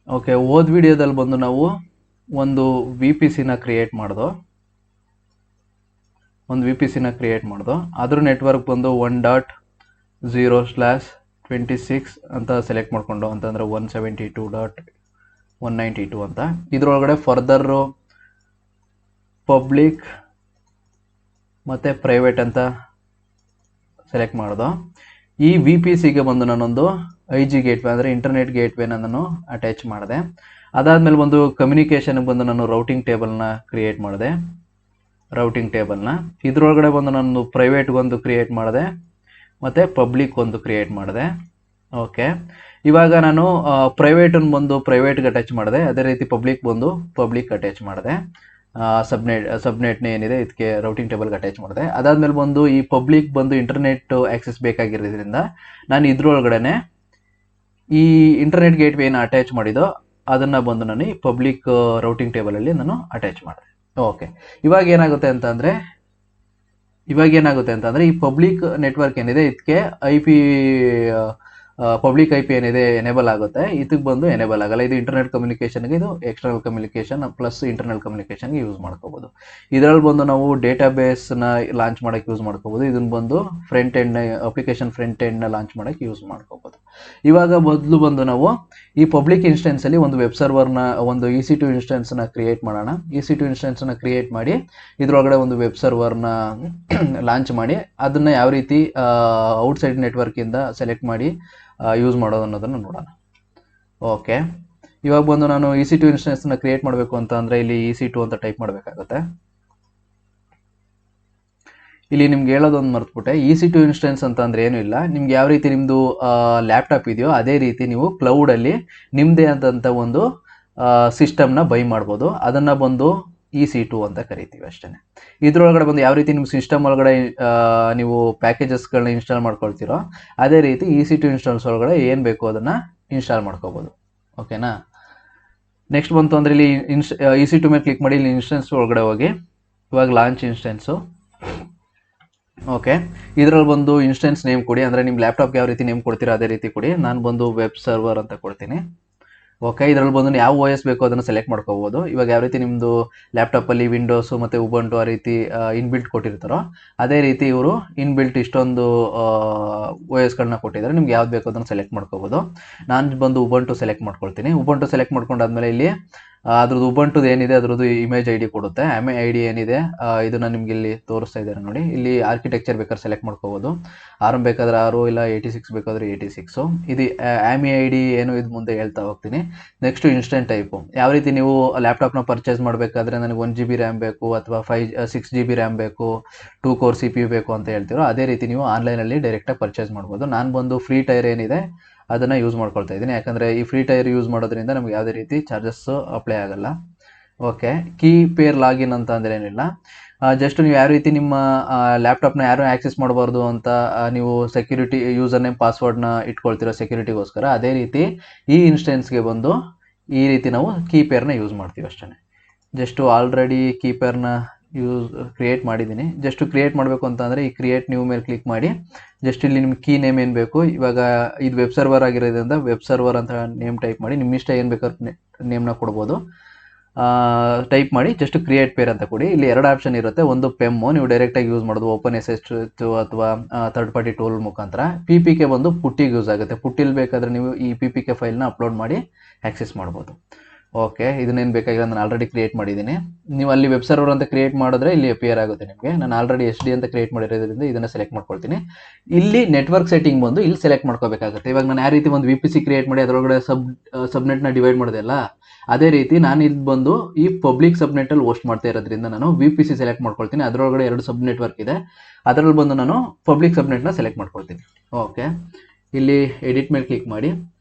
Okay, ಹೋದ ವಿಡಿಯೋದಲ್ಲಿ ಬಂದು ನಾವು ಒಂದು ವಿ ಪಿ ಸಿನ ಕ್ರಿಯೇಟ್ ಮಾಡ್ದೋ. ಅದ್ರ ನೆಟ್ವರ್ಕ್ ಬಂದು 1.0/26 ಅಂತ ಸೆಲೆಕ್ಟ್ ಮಾಡಿಕೊಂಡು, ಅಂತಂದರೆ 172.192 ಅಂತ. ಇದರೊಳಗಡೆ ಫರ್ದರ್ ಪಬ್ಲಿಕ್ ಮತ್ತು ಪ್ರೈವೇಟ್ ಅಂತ ಸೆಲೆಕ್ಟ್ ಮಾಡ್ದೋ. ಈ ವಿ ಪಿ ಸಿಗೆ ಬಂದು ನಾನೊಂದು IG ಗೇಟ್ವೇ ಅಂದರೆ ಇಂಟರ್ನೆಟ್ ಗೇಟ್ವೇನ ನಾನು ಅಟ್ಯಾಚ್ ಮಾಡಿದೆ. ಅದಾದಮೇಲೆ ಒಂದು ಕಮ್ಯುನಿಕೇಷನ್ಗೆ ಬಂದು ನಾನು ರೌಟಿಂಗ್ ಟೇಬಲ್ನ ಕ್ರಿಯೇಟ್ ಮಾಡಿದೆ. ಇದರೊಳಗಡೆ ಬಂದು ನಾನು ಪ್ರೈವೇಟ್ಗೊಂದು ಕ್ರಿಯೇಟ್ ಮಾಡಿದೆ ಮತ್ತು ಪಬ್ಲಿಕ್ ಒಂದು ಕ್ರಿಯೇಟ್ ಮಾಡಿದೆ. ಓಕೆ, ಇವಾಗ ನಾನು ಪ್ರೈವೇಟನ್ನು ಬಂದು ಪ್ರೈವೇಟ್ಗೆ ಅಟ್ಯಾಚ್ ಮಾಡಿದೆ. ಅದೇ ರೀತಿ ಪಬ್ಲಿಕ್ ಅಟ್ಯಾಚ್ ಮಾಡಿದೆ. ಸಬ್ನೆಟ್ನ ಏನಿದೆ ಇದಕ್ಕೆ ರೌಟಿಂಗ್ ಟೇಬಲ್ಗೆ ಅಟ್ಯಾಚ್ ಮಾಡಿದೆ. ಅದಾದಮೇಲೆ ಬಂದು ಈ ಪಬ್ಲಿಕ್ ಬಂದು ಇಂಟರ್ನೆಟ್ ಆಕ್ಸೆಸ್ ಬೇಕಾಗಿರೋದ್ರಿಂದ ನಾನು ಇದ್ರೊಳಗಡೆ ಈ ಇಂಟರ್ನೆಟ್ ಗೇಟ್ವೇ ಏನು ಅಟ್ಯಾಚ್ ಮಾಡಿದೋ ಅದನ್ನು ಬಂದು ನಾನು ಈ ಪಬ್ಲಿಕ್ ರೌಟಿಂಗ್ ಟೇಬಲಲ್ಲಿ ನಾನು ಅಟ್ಯಾಚ್ ಮಾಡಿದೆ. ಓಕೆ, ಇವಾಗ ಏನಾಗುತ್ತೆ ಅಂತಂದರೆ ಈ ಪಬ್ಲಿಕ್ ನೆಟ್ವರ್ಕ್ ಏನಿದೆ ಇದಕ್ಕೆ ಪಬ್ಲಿಕ್ IP ಏನಿದೆ ಎನೇಬಲ್ ಆಗುತ್ತೆ, ಇದಕ್ಕೆ ಬಂದು ಎನೇಬಲ್ ಆಗಲ್ಲ. ಇದು ಇಂಟರ್ನೆಟ್ ಕಮ್ಯುನಿಕೇಷನ್ಗೆ, ಇದು ಎಕ್ಸ್ಟರ್ನಲ್ ಕಮ್ಯುನಿಕೇಷನ್ ಪ್ಲಸ್ ಇಂಟರ್ನಲ್ ಕಮ್ಯುನಿಕೇಷನ್ಗೆ ಯೂಸ್ ಮಾಡ್ಕೋಬೋದು. ಇದರಲ್ಲಿ ಬಂದು ನಾವು ಡೇಟಾಬೇಸ್ನ ಲಾಂಚ್ ಮಾಡೋಕ್ಕೆ ಯೂಸ್ ಮಾಡ್ಕೋಬೋದು. ಇದನ್ನು ಬಂದು ಅಪ್ಲಿಕೇಶನ್ ಫ್ರಂಟ್ ಎಂಡ್ನ ಲಾಂಚ್ ಮಾಡೋಕ್ಕೆ ಯೂಸ್ ಮಾಡ್ಕೋಬೋದು. ಇವಾಗ ಮೊದಲು ಬಂದು ನಾವು ಈ ಪಬ್ಲಿಕ್ ಇನ್ಸ್ಟೆನ್ಸಲ್ಲಿ ಒಂದು ವೆಬ್ ಸರ್ವರ್ನ, ಒಂದು EC2 ಇನ್ಸ್ಟೆನ್ಸ್ನ ಕ್ರಿಯೇಟ್ ಮಾಡೋಣ. EC2 ಇನ್ಸ್ಟೆನ್ಸ್ನ ಕ್ರಿಯೇಟ್ ಮಾಡಿ ಇದರೊಳಗಡೆ ಒಂದು ವೆಬ್ ಸರ್ವರ್ನ ಲಾಂಚ್ ಮಾಡಿ ಅದನ್ನು ಯಾವ ರೀತಿ ಔಟ್ಸೈಡ್ ನೆಟ್ವರ್ಕಿಂದ ಸೆಲೆಕ್ಟ್ ಮಾಡಿ ಯೂಸ್ ಮಾಡೋದು ಅನ್ನೋದನ್ನು ನೋಡೋಣ. ಓಕೆ, ಇವಾಗ ಬಂದು ನಾನು EC2 ಇನ್ಸ್ಟೆನ್ಸ್ನ ಕ್ರಿಯೇಟ್ ಮಾಡಬೇಕು ಅಂತ ಅಂದರೆ ಇಲ್ಲಿ EC2 ಅಂತ ಟೈಪ್ ಮಾಡಬೇಕಾಗುತ್ತೆ. ಇಲ್ಲಿ ನಿಮ್ಗೆ ಹೇಳೋದೊಂದು ಮರ್ತ್ಬಿಟ್ಟೆ, EC2 ಇನ್ಸ್ಟೆನ್ಸ್ ಅಂತ ಅಂದರೆ ಏನೂ ಇಲ್ಲ. ನಿಮ್ಗೆ ಯಾವ ರೀತಿ ನಿಮ್ಮದು ಲ್ಯಾಪ್ಟಾಪ್ ಇದೆಯೋ ಅದೇ ರೀತಿ ನೀವು ಕ್ಲೌಡಲ್ಲಿ ನಿಮ್ಮದೇ ಆದಂಥ ಒಂದು ಸಿಸ್ಟಮ್ನ ಬೈ ಮಾಡ್ಬೋದು. ಅದನ್ನು ಬಂದು EC2 ಅಂತ ಕರಿತೀವಿ ಅಷ್ಟೇ. ಇದರೊಳಗಡೆ ಬಂದು ಯಾವ ರೀತಿ ನಿಮ್ಮ ಸಿಸ್ಟಮ್ ಒಳಗಡೆ ನೀವು ಪ್ಯಾಕೇಜಸ್ಗಳನ್ನ ಇನ್ಸ್ಟಾಲ್ ಮಾಡ್ಕೊಳ್ತೀರೋ ಅದೇ ರೀತಿ EC2 ಇನ್ಸ್ಟಾಲ್ಸ್ ಒಳಗಡೆ ಏನು ಬೇಕು ಅದನ್ನು ಇನ್ಸ್ಟಾಲ್ ಮಾಡ್ಕೋಬೋದು. ಓಕೆನಾ? ನೆಕ್ಸ್ಟ್ ಬಂತು ಅಂದರೆ ಇಲ್ಲಿ EC2 ಮೇಲೆ ಕ್ಲಿಕ್ ಮಾಡಿ ಇಲ್ಲಿ ಇನ್ಸ್ಟೆನ್ಸ್ ಒಳಗಡೆ ಹೋಗಿ ಇವಾಗ ಲಾಂಚ್ ಇನ್ಸ್ಟೆನ್ಸು. ಓಕೆ, ಇದರಲ್ಲಿ ಬಂದು ಇನ್ಸ್ಟೆನ್ಸ್ ನೇಮ್ ಕೊಡಿ, ಅಂದರೆ ನಿಮ್ಮ ಲ್ಯಾಪ್ಟಾಪ್ಗೆ ಯಾವ ರೀತಿ ನೇಮ್ ಕೊಡ್ತೀರೋ ಅದೇ ರೀತಿ ಕೊಡಿ. ನಾನು ಬಂದು ವೆಬ್ ಸರ್ವರ್ ಅಂತ ಕೊಡ್ತೀನಿ. ಓಕೆ, ಇದರಲ್ಲಿ ಬಂದು ಯಾವ OS ಬೇಕೋ ಅದನ್ನು ಸೆಲೆಕ್ಟ್ ಮಾಡ್ಕೋಬೋದು. ಇವಾಗ ಯಾವ ರೀತಿ ನಿಮ್ಮದು ಲ್ಯಾಪ್ಟಾಪಲ್ಲಿ ವಿಂಡೋಸು ಮತ್ತು ಉಬಂಟು ಆ ರೀತಿ ಇನ್ಬಿಲ್ಟ್ ಕೊಟ್ಟಿರ್ತಾರೋ ಅದೇ ರೀತಿ ಇವರು ಇನ್ಬಿಲ್ಟ್ ಇಷ್ಟೊಂದು OSಗಳನ್ನ ಕೊಟ್ಟಿದ್ದಾರೆ. ನಿಮ್ಗೆ ಯಾವ್ದು ಬೇಕೋ ಅದನ್ನು ಸೆಲೆಕ್ಟ್ ಮಾಡ್ಕೋಬೋದು. ನಾನು ಬಂದು ಉಬಂಟು ಸೆಲೆಕ್ಟ್ ಮಾಡ್ಕೊಳ್ತೀನಿ. ಉಬಂಟು ಸೆಲೆಕ್ಟ್ ಮಾಡ್ಕೊಂಡಾದ್ಮೇಲೆ ಇಲ್ಲಿ ಅದ್ರದ್ದು ಉಬಂಟುದು ಏನಿದೆ ಅದ್ರದ್ದು ಇಮೇಜ್ ID ಕೊಡುತ್ತೆ. ID ಏನಿದೆ ಇದನ್ನು ನಿಮ್ಗೆ ಇಲ್ಲಿ ತೋರಿಸ್ತಾ ಇದ್ದಾರೆ ನೋಡಿ. ಇಲ್ಲಿ ಆರ್ಕಿಟೆಕ್ಚರ್ ಬೇಕಾದ್ರೆ ಸೆಲೆಕ್ಟ್ ಮಾಡ್ಕೋಬೋದು. ARM ಬೇಕಾದ್ರೆ 6 ಇಲ್ಲ 86 ಬೇಕಾದ್ರೆ 86. ಇದು ID ಏನು ಇದು ಮುಂದೆ ಹೇಳ್ತಾ ಹೋಗ್ತೀನಿ. ನೆಕ್ಸ್ಟ್ ಇನ್ಸ್ಟೆಂಟ್ ಟೈಪು, ಯಾವ ರೀತಿ ನೀವು ಲ್ಯಾಪ್ಟಾಪ್ನ ಪರ್ಚೇಸ್ ಮಾಡಬೇಕಾದ್ರೆ ನನಗೆ 1 GB ರ್ಯಾಮ್ ಬೇಕು ಅಥವಾ 6 GB ರ್ಯಾಮ್ ಬೇಕು, 2 ಕೋರ್ CPU ಬೇಕು ಅಂತ ಹೇಳ್ತೀರೋ ಅದೇ ರೀತಿ ನೀವು ಆನ್ಲೈನಲ್ಲಿ ಡೈರೆಕ್ಟಾಗಿ ಪರ್ಚೇಸ್ ಮಾಡ್ಬೋದು. ನಾನು ಬಂದು ಫ್ರೀ ಟೈರ್ ಏನಿದೆ ಅದನ್ನು ಯೂಸ್ ಮಾಡ್ಕೊಳ್ತಾ ಇದ್ದೀನಿ, ಯಾಕಂದರೆ ಈ ಫ್ರೀ ಟೈರ್ ಯೂಸ್ ಮಾಡೋದ್ರಿಂದ ನಮ್ಗೆ ಯಾವುದೇ ರೀತಿ ಚಾರ್ಜಸ್ ಅಪ್ಲೈ ಆಗಲ್ಲ. ಓಕೆ, ಕೀ ಪೇರ್ ಲಾಗಿನ್ ಅಂತ ಅಂದರೆ ಏನಿಲ್ಲ, ಜಸ್ಟ್ ನೀವು ಯಾವ ರೀತಿ ನಿಮ್ಮ ಲ್ಯಾಪ್ಟಾಪ್ನ ಯಾರು ಆ್ಯಕ್ಸೆಸ್ ಮಾಡಬಾರ್ದು ಅಂತ ನೀವು ಸೆಕ್ಯೂರಿಟಿ ಯೂಸರ್ ನೇಮ್ ಪಾಸ್ವರ್ಡ್ನ ಇಟ್ಕೊಳ್ತಿರೋ ಸೆಕ್ಯೂರಿಟಿಗೋಸ್ಕರ, ಅದೇ ರೀತಿ ಈ ಇನ್ಸ್ಟೆನ್ಸ್ಗೆ ಬಂದು ಈ ರೀತಿ ನಾವು ಕೀ ಪೇರ್ನ ಯೂಸ್ ಮಾಡ್ತೀವಿ ಅಷ್ಟೇ. ಜಸ್ಟು ಆಲ್ರೆಡಿ ಕೀ ಪೇರ್ನ ಕ್ರಿಯೇಟ್ ಮಾಡಿದ್ದೀನಿ. ಜಸ್ಟ್ ಕ್ರಿಯೇಟ್ ಮಾಡಬೇಕು ಅಂತಂದರೆ ಈ ಕ್ರಿಯೇಟ್ ನ್ಯೂ ಮೇಲೆ ಕ್ಲಿಕ್ ಮಾಡಿ ಜಸ್ಟ್ ಇಲ್ಲಿ ನಿಮ್ಮ ಕೀ ನೇಮ್ ಏನು ಬೇಕು, ಇವಾಗ ಇದು ವೆಬ್ ಸರ್ವರ್ ಆಗಿರೋದ್ರಿಂದ ವೆಬ್ ಸರ್ವರ್ ಅಂತ ನೇಮ್ ಟೈಪ್ ಮಾಡಿ, ನಿಮ್ಮ ಇಷ್ಟ ಏನು ಬೇಕಾದ್ರೆ ನೇಮ್ನ ಕೊಡ್ಬೋದು. ಟೈಪ್ ಮಾಡಿ ಜಸ್ಟ್ ಕ್ರಿಯೇಟ್ ಪೇರ್ ಅಂತ ಕೊಡಿ. ಇಲ್ಲಿ 2 ಆಪ್ಷನ್ ಇರುತ್ತೆ. ಒಂದು PEM, ನೀವು ಡೈರೆಕ್ಟಾಗಿ ಯೂಸ್ ಮಾಡೋದು OpenSSH ಅಥವಾ ಥರ್ಡ್ ಪಾರ್ಟಿ ಟೂಲ್ ಮುಖಾಂತರ. PPK ಬಂದು ಪುಟ್ಟಿಗೆ ಯೂಸ್ ಆಗುತ್ತೆ. ಪುಟ್ಟಿಲಿ ಬೇಕಾದರೆ ನೀವು ಈ PPK ಫೈಲ್ನ ಅಪ್ಲೋಡ್ ಮಾಡಿ ಆ್ಯಕ್ಸೆಸ್ ಮಾಡ್ಬೋದು. ಓಕೆ, ಇದನ್ನೇನು ಬೇಕಾಗಿಲ್ಲ, ನಾನು ಆಲ್ರೆಡಿ ಕ್ರಿಯೇಟ್ ಮಾಡಿದ್ದೀನಿ. ನೀವು ಅಲ್ಲಿ ವೆಬ್ ಸರ್ವರ್ ಅಂತ ಕ್ರಿಯೇಟ್ ಮಾಡಿದ್ರೆ ಇಲ್ಲಿ ಅಪಿಯರ್ ಆಗುತ್ತೆ ನಿಮಗೆ. ನಾನು ಆಲ್ರೆಡಿ SD ಅಂತ ಕ್ರಿಯೇಟ್ ಮಾಡಿರೋದ್ರಿಂದ ಇದನ್ನು ಸೆಲೆಕ್ಟ್ ಮಾಡ್ಕೊಳ್ತೀನಿ. ಇಲ್ಲಿ ನೆಟ್ವರ್ಕ್ ಸೆಟ್ಟಿಂಗ್ ಬಂದು ಇಲ್ಲಿ ಸೆಲೆಕ್ಟ್ ಮಾಡ್ಕೋಬೇಕಾಗುತ್ತೆ. ಇವಾಗ ನಾನು ಯಾವ ರೀತಿ ಒಂದು VPC ಕ್ರಿಯೇಟ್ ಮಾಡಿ ಅದರೊಳಗಡೆ ಸಬ್ನೆಟ್ನ ಡಿವೈಡ್ ಮಾಡಿದೆ ಅಲ್ಲ, ಅದೇ ರೀತಿ ನಾನು ಇಲ್ಲಿ ಬಂದು ಈ ಪಬ್ಲಿಕ್ ಸಬ್ನೆಟಲ್ಲಿ ಹೋಸ್ಟ್ ಮಾಡ್ತಾ ಇರೋದ್ರಿಂದ ನಾನು VPC ಸೆಲೆಕ್ಟ್ ಮಾಡ್ಕೊಳ್ತೀನಿ. ಅದರೊಳಗಡೆ 2 ಸಬ್ ನೆಟ್ವರ್ಕ್ ಇದೆ, ಅದರಲ್ಲಿ ಬಂದು ನಾನು ಪಬ್ಲಿಕ್ ಸಬ್ನೆಟ್ನ ಸೆಲೆಕ್ಟ್ ಮಾಡ್ಕೊಳ್ತೀನಿ. ಓಕೆ, ಇಲ್ಲಿ ಎಡಿಟ್ ಮೇಲೆ ಕ್ಲಿಕ್ ಮಾಡಿ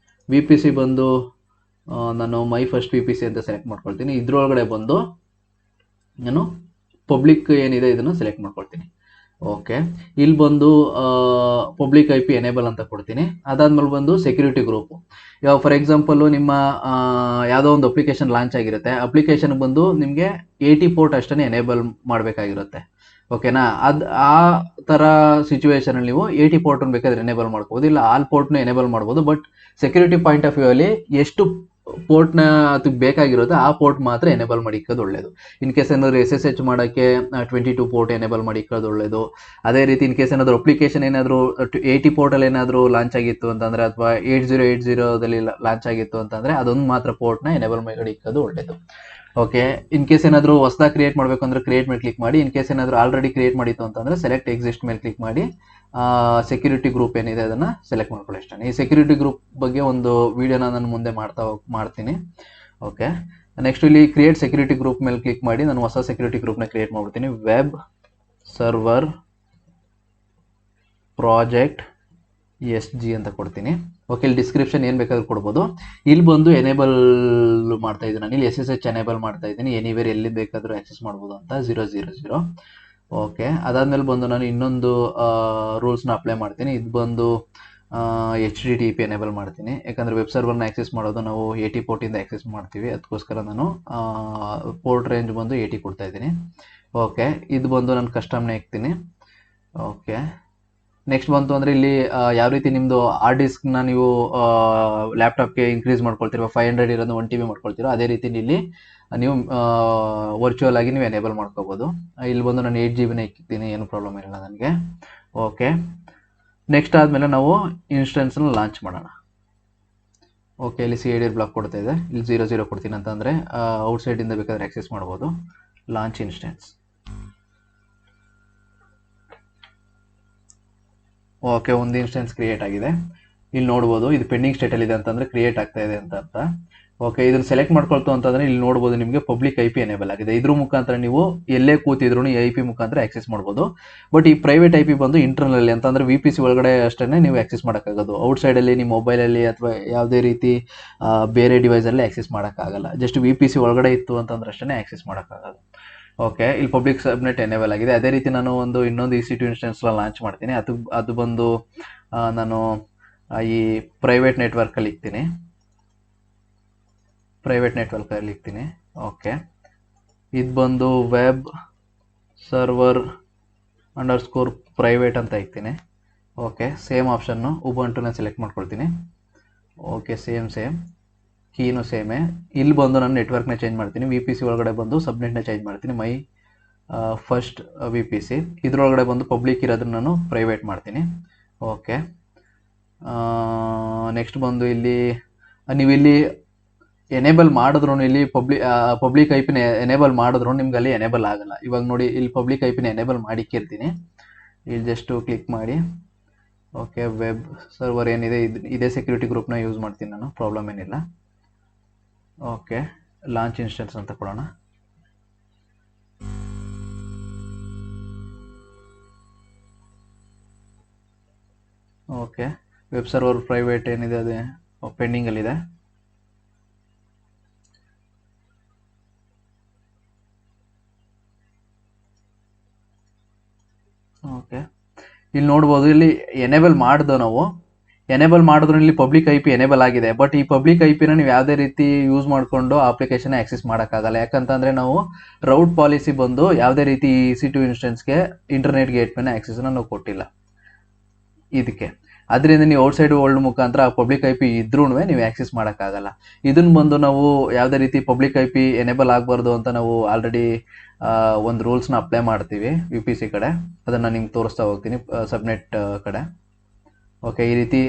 VPC ಬಂದು ನಾನು ಮೈ ಫಸ್ಟ್ VPC ಅಂತ ಸೆಲೆಕ್ಟ್ ಮಾಡ್ಕೊಳ್ತೀನಿ. ಇದರೊಳಗಡೆ ಬಂದು ನಾನು ಪಬ್ಲಿಕ್ ಏನಿದೆ ಇದನ್ನು ಸೆಲೆಕ್ಟ್ ಮಾಡ್ಕೊಳ್ತೀನಿ. ಓಕೆ, ಇಲ್ಲಿ ಬಂದು ಪಬ್ಲಿಕ್ IP ಎನೇಬಲ್ ಅಂತ ಕೊಡ್ತೀನಿ. ಅದಾದ್ಮೇಲೆ ಬಂದು ಸೆಕ್ಯೂರಿಟಿ ಗ್ರೂಪು. ಇವಾಗ ಫಾರ್ ಎಕ್ಸಾಂಪಲ್ಲು ನಿಮ್ಮ ಯಾವುದೋ ಒಂದು ಅಪ್ಲಿಕೇಶನ್ ಲಾಂಚ್ ಆಗಿರುತ್ತೆ, ಅಪ್ಲಿಕೇಶನ್ ಬಂದು ನಿಮಗೆ 80 ಪೋರ್ಟ್ ಅಷ್ಟೇ ಎನೇಬಲ್ ಮಾಡಬೇಕಾಗಿರುತ್ತೆ. ಓಕೆನಾ? ಆ ಥರ ಸಿಚುವೇಷನಲ್ಲಿ ನೀವು 80 ಪೋರ್ಟನ್ನು ಬೇಕಾದ್ರೆ ಎನೇಬಲ್ ಮಾಡ್ಬೋದು, ಇಲ್ಲ ಆಲ್ ಪೋರ್ಟ್ನು ಎನೇಬಲ್ ಮಾಡ್ಬೋದು. But security point of view ಅಲ್ಲಿ ಎಷ್ಟು ಪೋರ್ಟ್ನ ಅದಕ್ಕೆ ಬೇಕಾಗಿರುತ್ತೆ ಆ ಪೋರ್ಟ್ ಮಾತ್ರ ಎನೇಬಲ್ ಮಾಡಿ ಇಕ್ಕೋದು ಒಳ್ಳೇದು. ಇನ್ ಕೇಸ್ ಏನಾದ್ರು SSH ಮಾಡೋಕ್ಕೆ 22 ಪೋರ್ಟ್ ಎನೇಬಲ್ ಮಾಡಿ ಇಕ್ಕೋದು ಒಳ್ಳೇದು. ಅದೇ ರೀತಿ ಇನ್ ಕೇಸ್ ಏನಾದರೂ ಅಪ್ಲಿಕೇಶನ್ ಏನಾದರೂ 80 ಪೋರ್ಟಲ್ಲಿ ಏನಾದರೂ ಲಾಂಚ್ ಆಗಿತ್ತು ಅಂತಂದರೆ, ಅಥವಾ 8080ದಲ್ಲಿ ಲಾಂಚ್ ಆಗಿತ್ತು ಅಂತಂದರೆ ಅದೊಂದು ಮಾತ್ರ ಪೋರ್ಟ್ನ ಎನೇಬಲ್ ಮಾಡಿ ಇಕ್ಕೋದು ಒಳ್ಳೇದು. ಓಕೆ, ಇನ್ ಕೇಸ್ ಏನಾದರೂ ಹೊಸದಾಗಿ ಕ್ರಿಯೇಟ್ ಮಾಡಬೇಕು ಅಂದರೆ ಕ್ರಿಯೇಟ್ ಮೇಲೆ ಕ್ಲಿಕ್ ಮಾಡಿ. ಇನ್ ಕೇಸ್ ಏನಾದರೂ ಆಲ್ರೆಡಿ ಕ್ರಿಯೇಟ್ ಮಾಡಿತ್ತು ಅಂತಂದರೆ ಸೆಲೆಕ್ಟ್ ಎಕ್ಸಿಸ್ಟ್ ಮೇಲೆ ಕ್ಲಿಕ್ ಮಾಡಿ ಸೆಕ್ಯೂರಿಟಿ ಗ್ರೂಪ್ ಏನಿದೆ ಅದನ್ನು ಸೆಲೆಕ್ಟ್ ಮಾಡ್ಕೊಳ್ಳಿ ಅಷ್ಟೇ. ಈ ಸೆಕ್ಯೂರಿಟಿ ಗ್ರೂಪ್ ಬಗ್ಗೆ ಒಂದು ವಿಡಿಯೋನ ನಾನು ಮುಂದೆ ಮಾಡ್ತೀನಿ. ಓಕೆ, ನೆಕ್ಸ್ಟ್ ಇಲ್ಲಿ ಕ್ರಿಯೇಟ್ ಸೆಕ್ಯೂರಿಟಿ ಗ್ರೂಪ್ ಮೇಲೆ ಕ್ಲಿಕ್ ಮಾಡಿ ನಾನು ಹೊಸ ಸೆಕ್ಯೂರಿಟಿ ಗ್ರೂಪ್ನ ಕ್ರಿಯೇಟ್ ಮಾಡ್ಬಿಡ್ತೀನಿ. ವೆಬ್ ಸರ್ವರ್ ಪ್ರಾಜೆಕ್ಟ್ SG ಅಂತ ಕೊಡ್ತೀನಿ. ಓಕೆ, ಇಲ್ಲಿ ಡಿಸ್ಕ್ರಿಪ್ಷನ್ ಏನು ಬೇಕಾದ್ರೂ ಕೊಡ್ಬೋದು. ಇಲ್ಲಿ ಬಂದು ಎನೇಬಲ್ ಮಾಡ್ತಾ ಇದ್ದೀನಿ ನಾನು. ಇಲ್ಲಿ SSH ಎನೇಬಲ್ ಮಾಡ್ತಾ ಇದ್ದೀನಿ. ಎನಿವೇರ್ ಎಲ್ಲಿ ಬೇಕಾದರೂ ಆಕ್ಸೆಸ್ ಮಾಡ್ಬೋದು ಅಂತ 000. ಓಕೆ, ಅದಾದ್ಮೇಲೆ ಬಂದು ನಾನು ಇನ್ನೊಂದು ರೂಲ್ಸ್ನ ಅಪ್ಲೈ ಮಾಡ್ತೀನಿ. ಇದು ಬಂದು HTTP ಎನೇಬಲ್ ಮಾಡ್ತೀನಿ. ಯಾಕಂದರೆ ವೆಬ್ ಸರ್ವರ್ನ ಆಕ್ಸೆಸ್ ಮಾಡೋದು ನಾವು 80 ಪೋರ್ಟಿಂದ ಆಕ್ಸೆಸ್ ಮಾಡ್ತೀವಿ. ಅದಕ್ಕೋಸ್ಕರ ನಾನು ಪೋರ್ಟ್ ರೇಂಜ್ ಬಂದು 80 ಕೊಡ್ತಾ ಇದ್ದೀನಿ. ಓಕೆ, ಇದು ಬಂದು ನಾನು ಕಸ್ಟಮ್ನ ಇಕ್ತೀನಿ. ಓಕೆ, ನೆಕ್ಸ್ಟ್ ಬಂತು ಅಂದರೆ ಇಲ್ಲಿ ಯಾವ ರೀತಿ ನಿಮ್ಮದು ಹಾರ್ಡ್ ಡಿಸ್ಕ್ನ ನೀವು ಲ್ಯಾಪ್ಟಾಪ್ಗೆ ಇನ್ಕ್ರೀಸ್ ಮಾಡ್ಕೊಳ್ತೀರೋ, 500 ಇರೋದು 1 TB ಮಾಡ್ಕೊಳ್ತೀರೋ, ಅದೇ ರೀತಿ ಇಲ್ಲಿ ನೀವು ವರ್ಚುವಲ್ ಆಗಿ ನೀವು ಎನೇಬಲ್ ಮಾಡ್ಕೋಬೋದು. ಇಲ್ಲಿ ಬಂದು ನಾನು 8 GB ಇಕ್ತೀನಿ, ಏನು ಪ್ರಾಬ್ಲಮ್ ಇರಲ್ಲ ನನಗೆ. ಓಕೆ, ನೆಕ್ಸ್ಟ್ ಆದಮೇಲೆ ನಾವು ಇನ್ಸ್ಟೆನ್ಸ್ನ ಲಾಂಚ್ ಮಾಡೋಣ. ಓಕೆ, ಇಲ್ಲಿ CIDR ಬ್ಲಾಕ್ ಕೊಡ್ತಾ ಇದೆ. ಇಲ್ಲಿ 00 ಕೊಡ್ತೀನಿ ಅಂತಂದರೆ ಔಟ್ಸೈಡಿಂದ ಬೇಕಾದರೆ ಆಕ್ಸೆಸ್ ಮಾಡ್ಬೋದು. Launch instance. ಓಕೆ, ಒಂದು ಇನ್ಸ್ಟೆನ್ಸ್ ಕ್ರಿಯೇಟ್ ಆಗಿದೆ. ಇಲ್ಲಿ ನೋಡ್ಬೋದು ಇದು ಪೆಂಡಿಂಗ್ ಸ್ಟೇಟಲ್ಲಿ ಇದೆ ಅಂತಂದರೆ ಕ್ರಿಯೇಟ್ ಆಗ್ತಾ ಇದೆ ಅಂತ ಅರ್ಥ. ಓಕೆ, ಇದನ್ನು ಸೆಲೆಕ್ಟ್ ಮಾಡ್ಕೊಳ್ತು ಅಂತಂದರೆ ಇಲ್ಲಿ ನೋಡ್ಬೋದು ನಿಮಗೆ ಪಬ್ಲಿಕ್ IP ಎನೇಬಲ್ ಆಗಿದೆ. ಇದ್ರ ಮುಖಾಂತರ ನೀವು ಎಲ್ಲೇ ಕೂತಿದ್ರು ಈ IP ಮುಖಾಂತರ ಆಕ್ಸೆಸ್ ಮಾಡ್ಬೋದು. ಬಟ್ ಈ ಪ್ರೈವೇಟ್ IP ಬಂದು ಇಂಟರ್ನಲ್ಲಿ ಅಂತಂದರೆ VPC ಒಳಗಡೆ ಅಷ್ಟೇ ನೀವು ಆಕ್ಸೆಸ್ ಮಾಡೋಕ್ಕಾಗೋದು. ಔಟ್ಸೈಡಲ್ಲಿ ನಿಮ್ಮ ಮೊಬೈಲಲ್ಲಿ ಅಥವಾ ಯಾವುದೇ ರೀತಿ ಬೇರೆ ಡಿವೈಸಲ್ಲಿ ಆಕ್ಸೆಸ್ ಮಾಡೋಕ್ಕಾಗಲ್ಲ. ಜಸ್ಟ್ VPC ಒಳಗಡೆ ಇತ್ತು ಅಂತಂದ್ರೆ ಅಷ್ಟೇ ಆಕ್ಸೆಸ್ ಮಾಡೋಕ್ಕಾಗೋದು. ಓಕೆ, ಇಲ್ಲಿ ಪಬ್ಲಿಕ್ ಸಬ್ನೆಟ್ ಎನೇಬಲ್ ಆಗಿದೆ. ಅದೇ ರೀತಿ ನಾನು ಇನ್ನೊಂದು EC2 ಇನ್ಸ್ಟೆನ್ಸ್ನ ಲಾಂಚ್ ಮಾಡ್ತೀನಿ. ಅದು ಬಂದು ನಾನು ಈ ಪ್ರೈವೇಟ್ ನೆಟ್ವರ್ಕಲ್ಲಿ ಇಕ್ತೀನಿ. ಓಕೆ, ಇದು ಬಂದು ವೆಬ್ ಸರ್ವರ್ _ಪ್ರೈವೇಟ್ ಅಂತ ಇಕ್ತೀನಿ. ಓಕೆ, ಸೇಮ್ ಆಪ್ಷನ್ನು ಉಬುಂಟುನ ಸೆಲೆಕ್ಟ್ ಮಾಡ್ಕೊಳ್ತೀನಿ. ಓಕೆ, ಸೇಮ್ ಕೀನು ಸೇಮೇ. ಇಲ್ಲಿ ಬಂದು ನಾನು ನೆಟ್ವರ್ಕ್ನ ಚೇಂಜ್ ಮಾಡ್ತೀನಿ. VPC ಒಳಗಡೆ ಬಂದು ಸಬ್ನೆಟ್ನ ಚೇಂಜ್ ಮಾಡ್ತೀನಿ. ಮೈ ಫಸ್ಟ್ VPC ಇದರೊಳಗಡೆ ಬಂದು ಪಬ್ಲಿಕ್ ಇರೋದನ್ನ ನಾನು ಪ್ರೈವೇಟ್ ಮಾಡ್ತೀನಿ. ಓಕೆ, ನೆಕ್ಸ್ಟ್ ಬಂದು ಇಲ್ಲಿ ನೀವು ಇಲ್ಲಿ ಎನೇಬಲ್ ಮಾಡಿದ್ರು ಇಲ್ಲಿ ಪಬ್ಲಿಕ್ IP ಎನೇಬಲ್ ಮಾಡಿದ್ರು ನಿಮ್ಗೆ ಅಲ್ಲಿ ಎನೇಬಲ್ ಆಗಲ್ಲ. ಇವಾಗ ನೋಡಿ ಇಲ್ಲಿ ಪಬ್ಲಿಕ್ IP ಎನೇಬಲ್ ಮಾಡಿಕ್ಕಿರ್ತೀನಿ. ಇಲ್ಲಿ ಜಸ್ಟು ಕ್ಲಿಕ್ ಮಾಡಿ. ಓಕೆ, ವೆಬ್ ಸರ್ವರ್ ಏನಿದೆ ಇದೇ ಸೆಕ್ಯೂರಿಟಿ ಗ್ರೂಪ್ನ ಯೂಸ್ ಮಾಡ್ತೀನಿ ನಾನು, ಪ್ರಾಬ್ಲಮ್ ಏನಿಲ್ಲ. ಓಕೆ, ಲಾಂಚ್ ಇನ್ಸ್ಟೆನ್ಸ್ ಅಂತ ಕೊಡೋಣ. ಓಕೆ, ವೆಬ್ ಸರ್ವರ್ ಪ್ರೈವೇಟ್ ಏನಿದೆ ಅದೇ ಪೆಂಡಿಂಗಲ್ಲಿದೆ. ಓಕೆ, ಇಲ್ಲಿ ನೋಡ್ಬೋದು ಇಲ್ಲಿ ಎನೇಬಲ್ ಮಾಡಿದ್ರು ಇಲ್ಲಿ ಪಬ್ಲಿಕ್ IP ಎನೇಬಲ್ ಆಗಿದೆ. ಬಟ್ ಈ ಪಬ್ಲಿಕ್ IP ನೀವು ಯಾವುದೇ ರೀತಿ ಯೂಸ್ ಮಾಡಿಕೊಂಡು ಅಪ್ಲಿಕೇಶನ್ ಆಕ್ಸೆಸ್ ಮಾಡೋಕ್ಕಾಗಲ್ಲ. ಯಾಕಂತಂದರೆ ನಾವು ರೌಟ್ ಪಾಲಿಸಿ ಬಂದು ಯಾವುದೇ ರೀತಿ EC2 ಇನ್ಸ್ಟೆನ್ಸ್ಗೆ ಇಂಟರ್ನೆಟ್ ಗೇಟ್ವೇನ ಆಕ್ಸೆಸ್ನ ನಾವು ಕೊಟ್ಟಿಲ್ಲ ಇದಕ್ಕೆ. ಅದರಿಂದ ನೀವು ಔಟ್ಸೈಡ್ ವರ್ಲ್ಡ್ ಮುಖಾಂತರ ಪಬ್ಲಿಕ್ IP ಇದ್ರೂ ನೀವು ಆಕ್ಸೆಸ್ ಮಾಡೋಕ್ಕಾಗಲ್ಲ. ಇದನ್ನು ಬಂದು ನಾವು ಯಾವುದೇ ರೀತಿ ಪಬ್ಲಿಕ್ IP ಎನೇಬಲ್ ಆಗಬಾರ್ದು ಅಂತ ನಾವು ಆಲ್ರೆಡಿ ಒಂದು ರೂಲ್ಸ್ನ ಅಪ್ಲೈ ಮಾಡ್ತೀವಿ VPC ಕಡೆ. ಅದನ್ನು ನಿಮ್ಗೆ ತೋರಿಸ್ತಾ ಹೋಗ್ತೀನಿ ಸಬ್ನೆಟ್ ಕಡೆ. ಓಕೆ, ಈ ರೀತಿ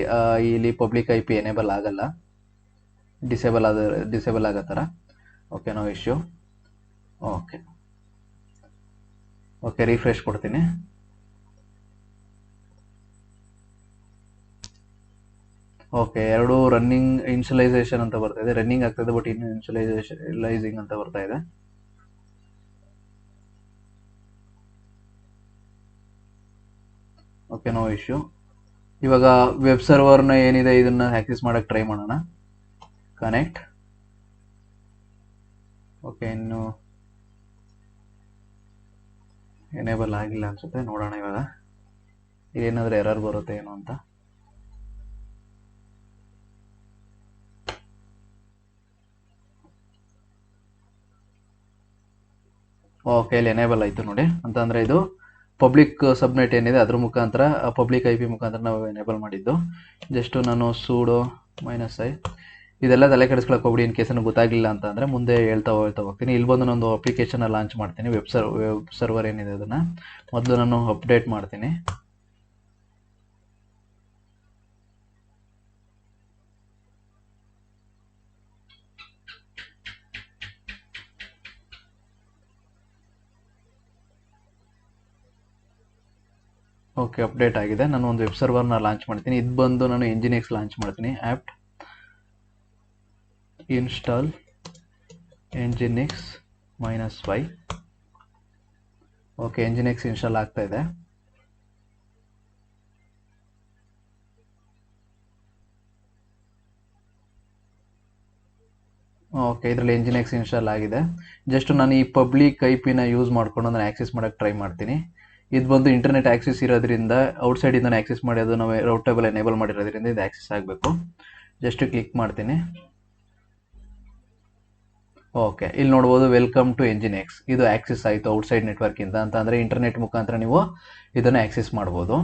ಇಲ್ಲಿ ಪಬ್ಲಿಕ್ IP ಎನೇಬಲ್ ಆಗಲ್ಲ, ಡಿಸೇಬಲ್ ಆಗೋ ಥರ. Okay, no issue. Okay, refresh ಕೊಡ್ತೀನಿ. ಓಕೆ, ಎರಡು ರನ್ನಿಂಗ್ ಇನ್ಶಿಯಲೈಸೇಷನ್ ಅಂತ ಬರ್ತಾ ಇದೆ. ರನ್ನಿಂಗ್ ಆಗ್ತದೆ ಬಟ್ ಇನ್ನು ಇನ್ಶಿಯಲೈಸಿಂಗ್ ಅಂತ ಬರ್ತಾ ಇದೆ. Okay, no issue. ಇವಾಗ ವೆಬ್ ಸರ್ವರ್ನ ಏನಿದೆ ಇದನ್ನ ಆಕ್ಸೆಸ್ ಮಾಡೋಕ್ಕೆ ಟ್ರೈ ಮಾಡೋಣ. ಕನೆಕ್ಟ್. ಓಕೆ, ಇನ್ನು ಎನೇಬಲ್ ಆಗಿಲ್ಲ ಅನ್ಸುತ್ತೆ. ನೋಡೋಣ ಇವಾಗ ಇದೇನಾದರೂ ಎರರ್ ಬರುತ್ತೆ ಏನೋ ಅಂತ. ಓಕೆ, ಇಲ್ಲಿ ಎನೇಬಲ್ ಆಯಿತು ನೋಡಿ. ಅಂತಂದರೆ ಇದು ಪಬ್ಲಿಕ್ ಸಬ್ನೆಟ್ ಏನಿದೆ ಅದ್ರ ಮುಖಾಂತರ ಪಬ್ಲಿಕ್ IP ಮುಖಾಂತರ ನಾವು ಎನೇಬಲ್ ಮಾಡಿದ್ದು. ಜಸ್ಟು ನಾನು -i ಇದೆಲ್ಲ ತಲೆ ಕೆಡಿಸ್ಕೊಳಕ್ಕೆ ಹೋಗ್ಬಿಡಿ. ಇನ್ ಕೇಸ್ ನನಗೆ ಗೊತ್ತಾಗಲಿಲ್ಲ ಅಂತಂದರೆ ಮುಂದೆ ಹೇಳ್ತಾ ಹೋಗ್ತೀನಿ. ಇಲ್ಲಿ ಬಂದು ನಾನು ಅಪ್ಲಿಕೇಶನ್ ಲಾಂಚ್ ಮಾಡ್ತೀನಿ. ವೆಬ್ ಸರ್ವರ್ ಏನಿದೆ ಅದನ್ನು ಮೊದಲು ನಾನು ಅಪ್ಡೇಟ್ ಮಾಡ್ತೀನಿ. ಓಕೆ, ಅಪ್ಡೇಟ್ ಆಗಿದೆ. ನಾನು ಒಂದು ವೆಬ್ ಸರ್ವರ್ನ ಲಾಂಚ್ ಮಾಡ್ತೀನಿ. ಇದು ಬಂದು ನಾನು ಎಂಜಿನಿಕ್ಸ್ ಲಾಂಚ್ ಮಾಡ್ತೀನಿ. Apt install nginx -y. Okay, nginx install ಆಗ್ತಾ ಇದೆ. ಓಕೆ, ಇದರಲ್ಲಿ ಎಂಜಿನಿಕ್ಸ್ ಇನ್ಸ್ಟಾಲ್ ಆಗಿದೆ. ಜಸ್ಟ್ ನಾನು ಈ ಪಬ್ಲಿಕ್ IP-ನ ಯೂಸ್ ಮಾಡಿಕೊಂಡು ನಾನು ಆಕ್ಸೆಸ್ ಮಾಡೋಕ್ಕೆ ಟ್ರೈ ಮಾಡ್ತೀನಿ. ಇದು ಬಂದು ಇಂಟರ್ನೆಟ್ ಆಕ್ಸೆಸ್ ಇರೋದ್ರಿಂದ ಔಟ್ಸೈಡಿಂದ ಆಕ್ಸೆಸ್ ಮಾಡಿ ಅದು ನಾವು ರೌಟ್ ಟೇಬಲ್ ಎನೇಬಲ್ ಮಾಡಿರೋದ್ರಿಂದ ಇದು ಆಕ್ಸೆಸ್ ಆಗಬೇಕು. ಜಸ್ಟ್ ಕ್ಲಿಕ್ ಮಾಡ್ತೀನಿ. ಓಕೆ, ಇಲ್ಲಿ ನೋಡ್ಬೋದು ವೆಲ್ಕಮ್ ಟು ಎಂಜಿನಿಕ್ಸ್. ಇದು ಆಕ್ಸೆಸ್ ಆಯಿತು ಔಟ್ಸೈಡ್ ನೆಟ್ವರ್ಕಿಂದ ಅಂತ ಅಂದರೆ ಇಂಟರ್ನೆಟ್ ಮುಖಾಂತರ ನೀವು ಇದನ್ನು ಆಕ್ಸೆಸ್ ಮಾಡ್ಬೋದು.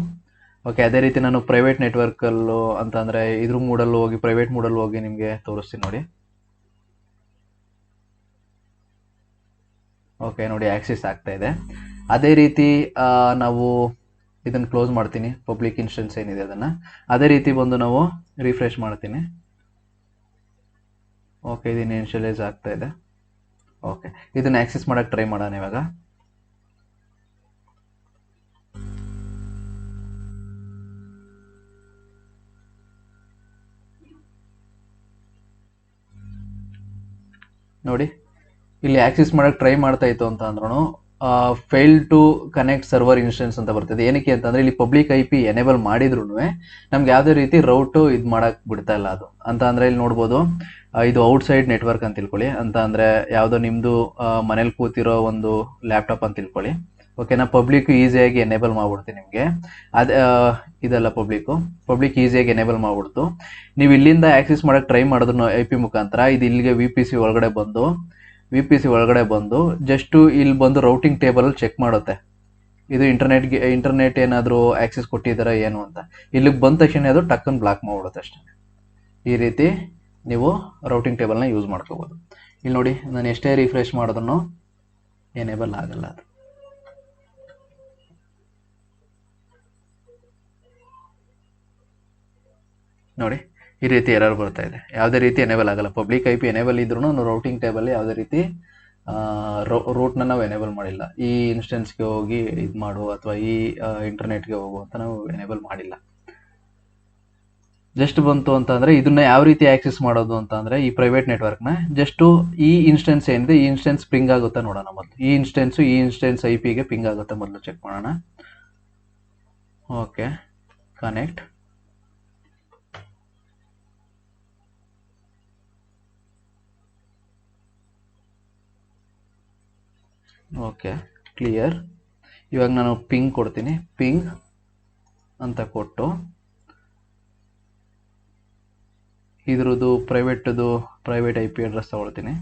ಓಕೆ, ಅದೇ ರೀತಿ ನಾನು ಪ್ರೈವೇಟ್ ನೆಟ್ವರ್ಕಲ್ಲೂ ಅಂತಂದರೆ ಇದ್ರ ಮೂಡಲ್ಲಿ ಹೋಗಿ ಪ್ರೈವೇಟ್ ಮೂಡಲ್ಲಿ ಹೋಗಿ ನಿಮಗೆ ತೋರಿಸ್ತೀನಿ ನೋಡಿ. ಓಕೆ, ನೋಡಿ ಆಕ್ಸೆಸ್ ಆಗ್ತಾ ಇದೆ. ಅದೇ ರೀತಿ ನಾವು ಇದನ್ನು ಕ್ಲೋಸ್ ಮಾಡ್ತೀನಿ. ಪಬ್ಲಿಕ್ ಇನ್ಸ್ಟೆನ್ಸ್ ಏನಿದೆ ಅದನ್ನು ಅದೇ ರೀತಿ ಬಂದು ನಾವು ರಿಫ್ರೆಶ್ ಮಾಡ್ತೀನಿ. ಓಕೆ, ಇದನ್ನು ಇನಿಷಿಯಲೈಸ್ ಆಗ್ತಾ ಇದೆ. ಓಕೆ, ಇದನ್ನು ಆಕ್ಸೆಸ್ ಮಾಡೋಕ್ಕೆ ಟ್ರೈ ಮಾಡೋಣ ಇವಾಗ. ನೋಡಿ, ಇಲ್ಲಿ ಆಕ್ಸೆಸ್ ಮಾಡೋಕ್ಕೆ ಟ್ರೈ ಮಾಡ್ತಾ ಇತ್ತು ಅಂತ ಅಂದ್ರೂ fail to connect server instance ಅಂತ ಬರ್ತದೆ. ಏನಕ್ಕೆ ಅಂತಂದರೆ ಇಲ್ಲಿ ಪಬ್ಲಿಕ್ IP ಎನೇಬಲ್ ಮಾಡಿದ್ರು ನಮ್ಗೆ ಯಾವುದೇ ರೀತಿ ರೌಟು ಇದು ಮಾಡೋಕ್ಕೆ ಬಿಡ್ತಾ ಇಲ್ಲ ಅದು ಅಂತ. ಅಂದರೆ ಇಲ್ಲಿ ನೋಡ್ಬೋದು ಇದು ಔಟ್ಸೈಡ್ ನೆಟ್ವರ್ಕ್ ಅಂತ ತಿಳ್ಕೊಳ್ಳಿ. ಅಂತ ಅಂದರೆ ಯಾವುದೋ ನಿಮ್ಮದು ಮನೇಲಿ ಕೂತಿರೋ ಒಂದು ಲ್ಯಾಪ್ಟಾಪ್ ಅಂತ ತಿಳ್ಕೊಳ್ಳಿ. ಓಕೆನಾ, ಪಬ್ಲಿಕ್ ಈಸಿಯಾಗಿ ಎನೇಬಲ್ ಮಾಡ್ಬಿಡ್ತೀನಿ ನಿಮಗೆ. ಅದೇ ಇದೆಲ್ಲ ಪಬ್ಲಿಕ್ ಈಸಿಯಾಗಿ ಎನೇಬಲ್ ಮಾಡ್ಬಿಡ್ತು. ನೀವು ಇಲ್ಲಿಂದ ಆಕ್ಸೆಸ್ ಮಾಡೋಕ್ಕೆ ಟ್ರೈ ಮಾಡಿದ್ರು IP ಮುಖಾಂತರ ಇದು ಇಲ್ಲಿಗೆ VPC ಒಳಗಡೆ ಬಂದು ಜಸ್ಟು ಇಲ್ಲಿ ಬಂದು ರೌಟಿಂಗ್ ಟೇಬಲಲ್ಲಿ ಚೆಕ್ ಮಾಡುತ್ತೆ. ಇದು ಇಂಟರ್ನೆಟ್ ಏನಾದರೂ ಆಕ್ಸೆಸ್ ಕೊಟ್ಟಿದ್ದಾರಾ ಏನು ಅಂತ. ಇಲ್ಲಿಗೆ ಬಂದ ತಕ್ಷಣ ಅದು ಟಕ್ಕನ್ನು ಬ್ಲಾಕ್ ಮಾಡಿಬಿಡುತ್ತೆ ಅಷ್ಟೇ. ಈ ರೀತಿ ನೀವು ರೌಟಿಂಗ್ ಟೇಬಲ್ನ ಯೂಸ್ ಮಾಡ್ಕೋಬೋದು. ಇಲ್ಲಿ ನೋಡಿ, ನಾನು ಎಷ್ಟೇ ರಿಫ್ರೆಶ್ ಮಾಡಿದ್ರು ಎನೇಬಲ್ ಆಗಲ್ಲ ಅದು. ನೋಡಿ, ಈ ರೀತಿ ಎರರ್ ಬರ್ತಾ ಇದೆ. ಯಾವುದೇ ರೀತಿ ಎನೇಬಲ್ ಆಗಲ್ಲ. ಪಬ್ಲಿಕ್ IP ಎನೇಬಲ್ ಇದ್ರೂ ನಾವು ರೌಟಿಂಗ್ ಟೇಬಲ್ ಯಾವುದೇ ರೀತಿ ರೂಟ್ನ ನಾವು ಎನೇಬಲ್ ಮಾಡಿಲ್ಲ. ಈ ಇನ್ಸ್ಟೆನ್ಸ್ಗೆ ಹೋಗಿ ಇದು ಮಾಡು ಅಥವಾ ಈ ಇಂಟರ್ನೆಟ್ಗೆ ಹೋಗು ಅಂತ ನಾವು ಎನೇಬಲ್ ಮಾಡಿಲ್ಲ. ಜಸ್ಟ್ ಬಂತು ಅಂತಂದರೆ ಇದನ್ನ ಯಾವ ರೀತಿ ಆಕ್ಸೆಸ್ ಮಾಡೋದು ಅಂತ ಅಂದರೆ ಈ ಪ್ರೈವೇಟ್ ನೆಟ್ವರ್ಕ್ನ ಜಸ್ಟು ಈ ಇನ್ಸ್ಟೆನ್ಸ್ ಏನಿದೆ ಈ ಇನ್ಸ್ಟೆನ್ಸ್ ಪಿಂಗ್ ಆಗುತ್ತಾ ನೋಡೋಣ ಮೊದಲು. ಈ ಇನ್ಸ್ಟೆನ್ಸ್ IP-ಗೆ ಪಿಂಗ್ ಆಗುತ್ತಾ ಮೊದಲು ಚೆಕ್ ಮಾಡೋಣ. Okay, connect. Okay, clear. ಇವಾಗ ನಾನು ಪಿಂಗ್ ಕೊಡ್ತೀನಿ. ಪಿಂಗ್ ಅಂತ ಕೊಟ್ಟು ಇದ್ರದ್ದು ಪ್ರೈವೇಟ್ IP ಅಡ್ರೆಸ್ ತಗೊಳ್ತೀನಿ.